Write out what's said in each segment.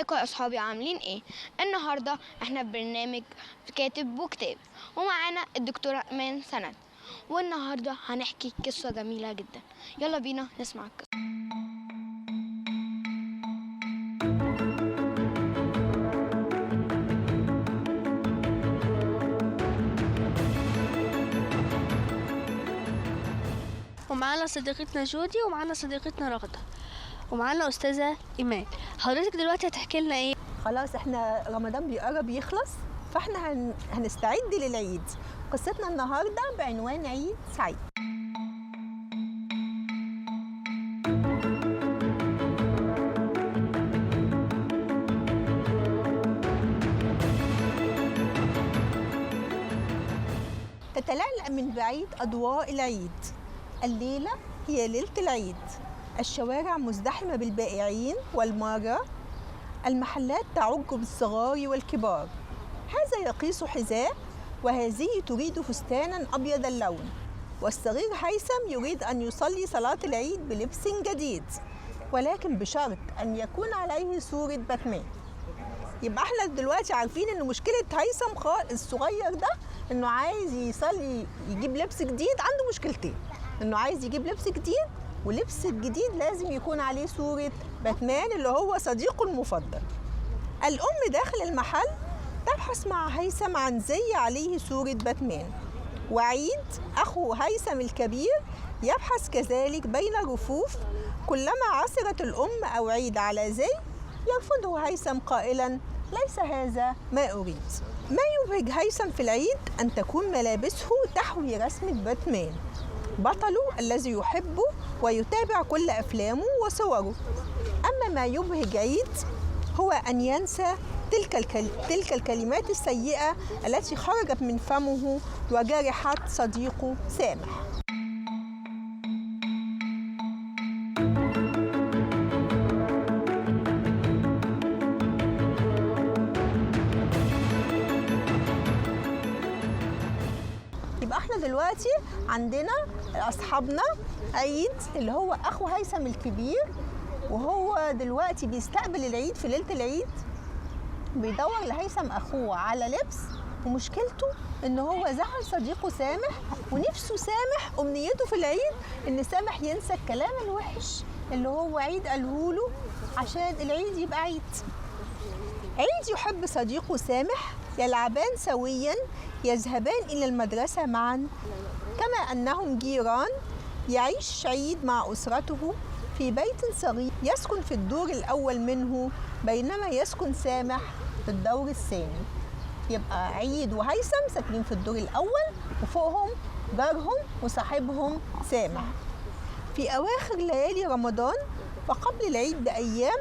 ازيكم يا اصحابي، عاملين ايه؟ النهارده احنا في برنامج كاتب وكتاب، ومعانا الدكتوره امان سند، والنهارده هنحكي قصه جميله جدا. يلا بينا نسمع القصه. ومعانا صديقتنا جودي، ومعانا صديقتنا رغدة، ومعانا أستاذة إيمان. حضرتك دلوقتي هتحكي لنا إيه؟ خلاص احنا رمضان بيقرب يخلص، فاحنا هنستعد للعيد. قصتنا النهارده بعنوان عيد سعيد. تتلألأ من بعيد أضواء العيد. الليلة هي ليلة العيد. الشوارع مزدحمة بالبائعين والمارة. المحلات تعج بالصغار والكبار. هذا يقيس حذاء، وهذه تريد فستانا أبيض اللون، والصغير هيثم يريد أن يصلي صلاة العيد بلبس جديد، ولكن بشرط أن يكون عليه صورة باتمان. يبقى احنا دلوقتي عارفين ان مشكلة هيثم الصغير ده انه عايز يصلي يجيب لبس جديد. عنده مشكلتين، انه عايز يجيب لبس جديد، ولبس الجديد لازم يكون عليه صورة باتمان اللي هو صديقه المفضل. الأم داخل المحل تبحث مع هيثم عن زي عليه صورة باتمان، وعيد أخو هيثم الكبير يبحث كذلك بين الرفوف. كلما عثرت الأم أو عيد على زي يرفضه هيثم قائلا: ليس هذا ما أريد. ما يبهج هيثم في العيد أن تكون ملابسه تحوي رسمة باتمان، بطله الذي يحبه ويتابع كل أفلامه وصوره. أما ما يبهج عيد هو أن ينسى تلك الكلمات السيئة التي خرجت من فمه وجرحت صديقه سامح. يبقى احنا دلوقتي عندنا اصحابنا عيد اللي هو اخو هيثم الكبير، وهو دلوقتي بيستقبل العيد في ليلة العيد، بيدور لهيثم اخوه على لبس، ومشكلته ان هو زعل صديقه سامح، ونفسه سامح امنيته في العيد ان سامح ينسى الكلام الوحش اللي هو عيد قاله له عشان العيد يبقى عيد. عيد يحب صديقه سامح، يلعبان سويا، يذهبان إلى المدرسة معا، كما أنهم جيران. يعيش عيد مع أسرته في بيت صغير يسكن في الدور الأول منه، بينما يسكن سامح في الدور الثاني. يبقى عيد وهيثم ساكنين في الدور الأول، وفوقهم جارهم وصاحبهم سامح. في أواخر ليالي رمضان وقبل العيد بأيام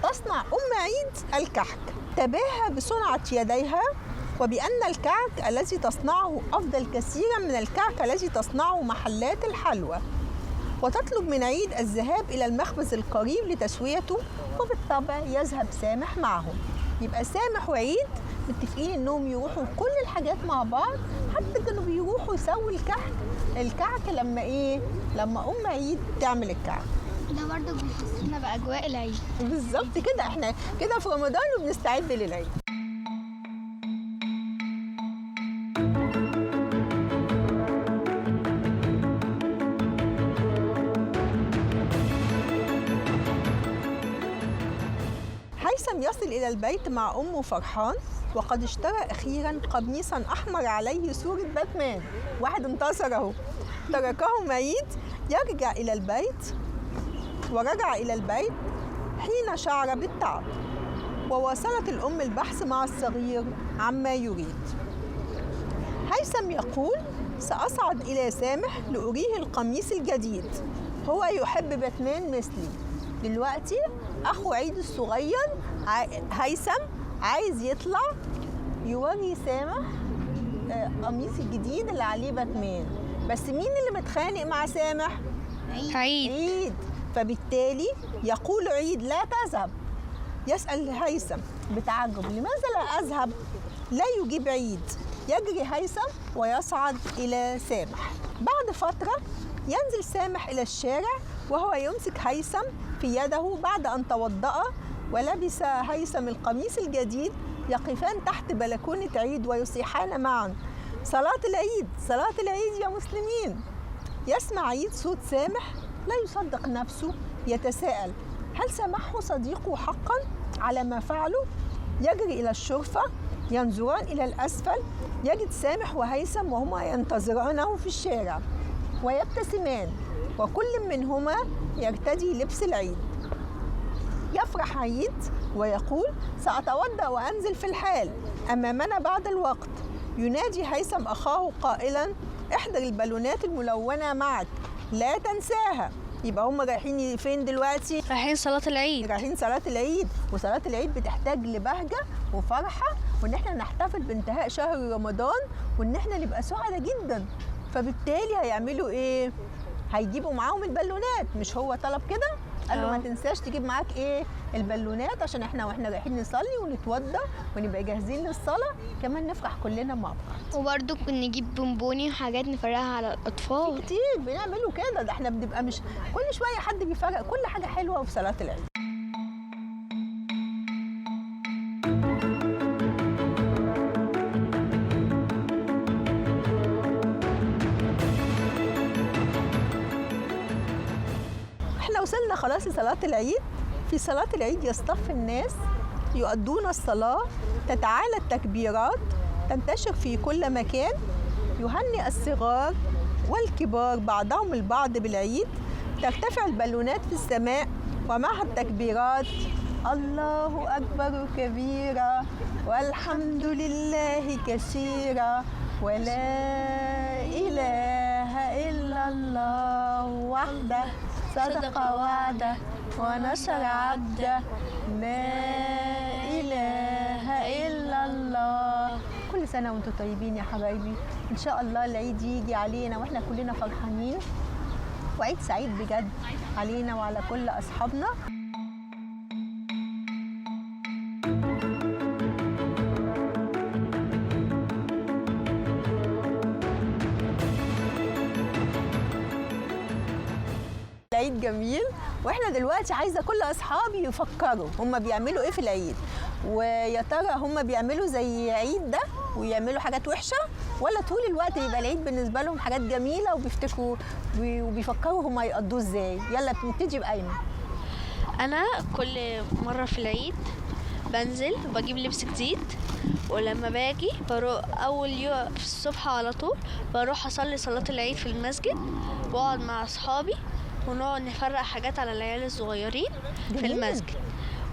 تصنع أم عيد الكحك. تباهى بصنعة يديها، وبأن الكعك الذي تصنعه أفضل كثيرا من الكعك الذي تصنعه محلات الحلوى، وتطلب من عيد الذهاب إلى المخبز القريب لتسويته، وبالطبع يذهب سامح معهم. يبقى سامح وعيد متفقين إنهم يروحوا كل الحاجات مع بعض، حتى كانوا بيروحوا يسووا الكعك لما أم عيد تعمل الكعك. ده برضه بيحسسنا باجواء العيد. بالظبط كده، احنا كده في رمضان وبنستعد للعيد. هيثم يصل إلى البيت مع أمه فرحان، وقد اشترى أخيرا قميصا أحمر عليه صورة باتمان. واحد انتصر أهو. تركهم عيد يرجع إلى البيت، ورجع إلى البيت حين شعر بالتعب، وواصلت الأم البحث مع الصغير عما يريد. هيثم يقول: سأصعد إلى سامح لأريه القميص الجديد، هو يحب باتمان مثلي. دلوقتي أخو عيد الصغير هيثم عايز يطلع يوري سامح قميص الجديد اللي عليه باتمان، بس مين اللي متخانق مع سامح؟ عيد. فبالتالي يقول عيد: لا تذهب. يسأل هيثم بتعجب: لماذا لا أذهب؟ لا يجيب عيد. يجري هيثم ويصعد إلى سامح. بعد فترة ينزل سامح إلى الشارع وهو يمسك هيثم في يده بعد أن توضأ ولبس هيثم القميص الجديد يقفان تحت بلكونة عيد ويصيحان معا: صلاة العيد، صلاة العيد يا مسلمين. يسمع عيد صوت سامح لا يصدق نفسه، يتساءل: هل سامحه صديقه حقا على ما فعله؟ يجري إلى الشرفة، ينظران إلى الأسفل، يجد سامح وهيثم وهما ينتظرانه في الشارع ويبتسمان، وكل منهما يرتدي لبس العيد. يفرح عيد ويقول: سأتوضأ وأنزل في الحال، أمامنا بعد الوقت. ينادي هيثم أخاه قائلا: احضر البالونات الملونة معك، لا تنساها. يبقى هم رايحين فين دلوقتي؟ رايحين صلاة العيد. رايحين صلاة العيد، وصلاة العيد بتحتاج لبهجة وفرحة، وإن احنا نحتفل بانتهاء شهر رمضان، وإن احنا نبقى سعداء جدا. فبالتالي هيعملوا إيه؟ هيجيبوا معاهم البالونات. مش هو طلب كده؟ قال له ما تنساش تجيب معاك ايه؟ البالونات، عشان احنا واحنا رايحين نصلي ونتوضى ونبقى جاهزين للصلاه، كمان نفرح كلنا مع بعض. وبرضو نجيب بونبوني وحاجات نفرقها على الاطفال. كتير بنعمله كده، ده احنا بنبقى مش كل شويه حد بيفرق كل حاجه حلوه في صلاه العيد. احنا وصلنا خلاص لصلاة العيد. في صلاة العيد يصطف الناس يؤدون الصلاة، تتعالى التكبيرات، تنتشر في كل مكان، يهنئ الصغار والكبار بعضهم البعض بالعيد، ترتفع البالونات في السماء ومعها التكبيرات: الله أكبر كبيرا والحمد لله كثيرا ولا إله إلا الله وحده صدق وعده ونصر عبده لا إله إلا الله. كل سنة وانتم طيبين يا حبايبي، إن شاء الله العيد يجي علينا وإحنا كلنا فرحانين، وعيد سعيد بجد علينا وعلى كل أصحابنا. العيد جميل، واحنا دلوقتي عايزه كل اصحابي يفكروا هم بيعملوا ايه في العيد، ويا ترى هم بيعملوا زي عيد ده ويعملوا حاجات وحشه، ولا طول الوقت يبقى العيد بالنسبه لهم حاجات جميله وبيفتكروا وبيفكروا هم هيقضوه ازاي. يلا نبتدي بأيمن. انا كل مره في العيد بنزل وبجيب لبس جديد، ولما باجي بروح اول يوم في الصبح على طول بروح اصلي صلاه العيد في المسجد، واقعد مع اصحابي ونقعد نفرق حاجات على العيال الصغيرين في المسجد.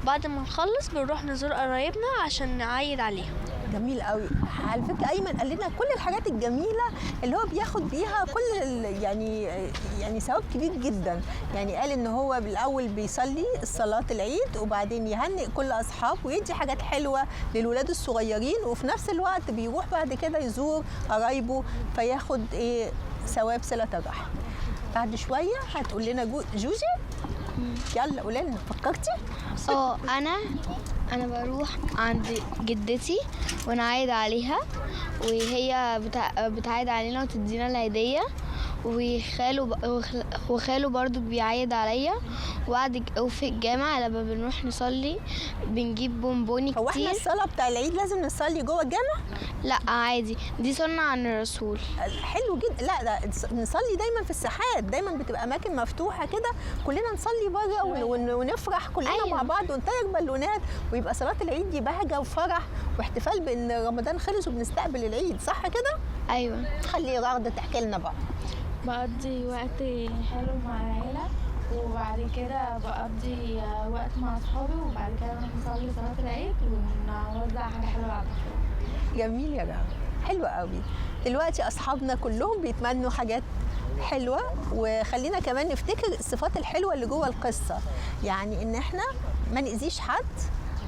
بعد ما نخلص بنروح نزور قرايبنا عشان نعيد عليهم. جميل قوي. على فكره ايمن قال لنا كل الحاجات الجميله اللي هو بياخد بيها كل يعني ثواب كبير جدا. يعني قال ان هو بالاول بيصلي صلاه العيد، وبعدين يهنئ كل اصحابه ويدي حاجات حلوه للولاد الصغيرين، وفي نفس الوقت بيروح بعد كده يزور قرايبه فياخد ايه؟ ثواب صله الرحم. بعد شويه هتقول لنا جوجي. يلا قولي لنا، فكرتي؟ انا بروح عند جدتي ونعايد عليها، وهي بتعايد علينا وتدينا الهديه، وخاله برضو بيعايد عليا. وفي الجامع لما بنروح نصلي بنجيب بونبوني كتير. هو احنا الصلاه بتاع العيد لازم نصلي جوه الجامع؟ لا عادي، دي سنه عن الرسول. حلو جدا. لا ده نصلي دايما في الساحات، دايما بتبقى اماكن مفتوحه كده، كلنا نصلي بره ونفرح كلنا. أيوة. مع بعض ونطير بالونات، ويبقى صلاه العيد دي بهجه وفرح واحتفال بان رمضان خلص وبنستقبل العيد، صح كده؟ ايوه. خلي رغده تحكي لنا بقى. بقضي وقت حلو مع العيلة، وبعد كده بقضي وقت مع أصحابي، وبعد كده نصلي صلاة العيد ونوزع حاجة حلوة على الأطفال. جميل يا جماعة، حلو قوي. دلوقتي أصحابنا كلهم بيتمنوا حاجات حلوة، وخلينا كمان نفتكر الصفات الحلوة اللي جوه القصة. يعني إن إحنا ما نأذيش حد،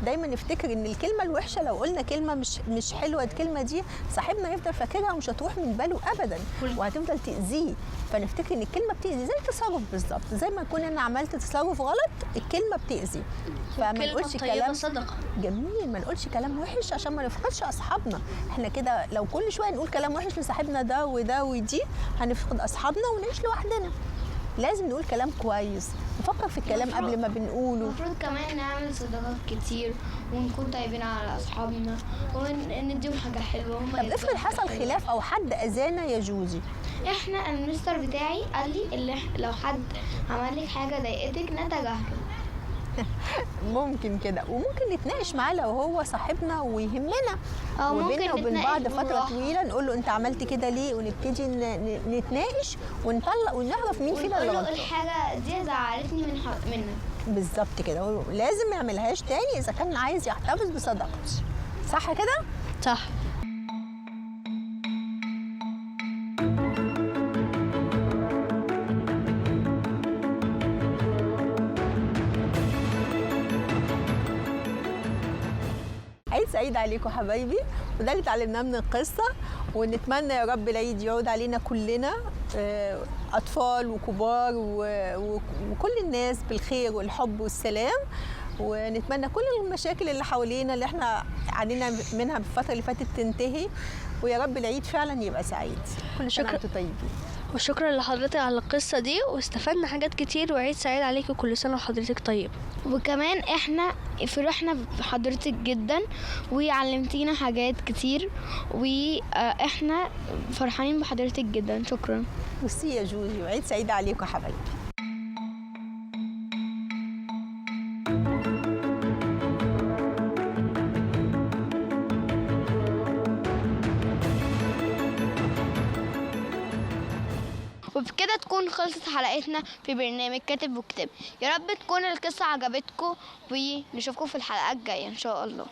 دايما نفتكر ان الكلمه الوحشه لو قلنا كلمه مش حلوه، الكلمه دي صاحبنا هيفضل فاكرها ومش هتروح من باله ابدا وهتفضل تاذيه. فنفتكر ان الكلمه بتاذي زي التصرف بالظبط، زي ما اكون انا عملت تصرف غلط الكلمه بتاذي. فما نقولش كلام صدقه. جميل، ما نقولش كلام وحش عشان ما نفقدش اصحابنا. احنا كده لو كل شويه نقول كلام وحش لصاحبنا ده وده ودي هنفقد اصحابنا ونعيش لوحدنا. لازم نقول كلام كويس، نفكر في الكلام قبل ما بنقوله. المفروض كمان نعمل صداقات كتير ونكون طيبين على اصحابنا ونديهم حاجه حلوه. هم طب افرض حصل خلاف او حد اذانا يا جوزي؟ احنا المستر بتاعي قال لي اللي لو حد عمل لك حاجه ضايقتك نتجاهله. ممكن كده، وممكن نتناقش معاه لو هو صاحبنا ويهمنا، وبيننا وبين بعض فتره طويله نقول له انت عملت كده ليه، ونبتدي نتناقش ونطلق ونعرف مين فينا اللي غلطان. الحاجه دي زعلتني منك. بالظبط كده، لازم ما يعملهاش تاني اذا كان عايز يحتفظ بصداقتي، صح كده؟ صح. عيد سعيد عليكم حبايبي، وده اللي اتعلمناه من القصه، ونتمنى يا رب العيد يعود علينا كلنا اطفال وكبار وكل الناس بالخير والحب والسلام، ونتمنى كل المشاكل اللي حوالينا اللي احنا عانينا منها بالفتره اللي فاتت تنتهي، ويا رب العيد فعلا يبقى سعيد. كل سنه وانتم طيبين. وشكرا لحضرتك على القصة دي، واستفدنا حاجات كتير، وعيد سعيد عليكي كل سنة وحضرتك طيب. وكمان احنا فرحنا بحضرتك جدا وعلمتينا حاجات كتير، واحنا فرحانين بحضرتك جدا. شكرا. ميرسي يا جوزي، وعيد سعيد عليكم يا حبايبي. وبكده تكون خلصت حلقتنا في برنامج كاتب وكتاب. يا رب تكون القصة عجبتكم، ونشوفكم في الحلقات الجاية إن شاء الله.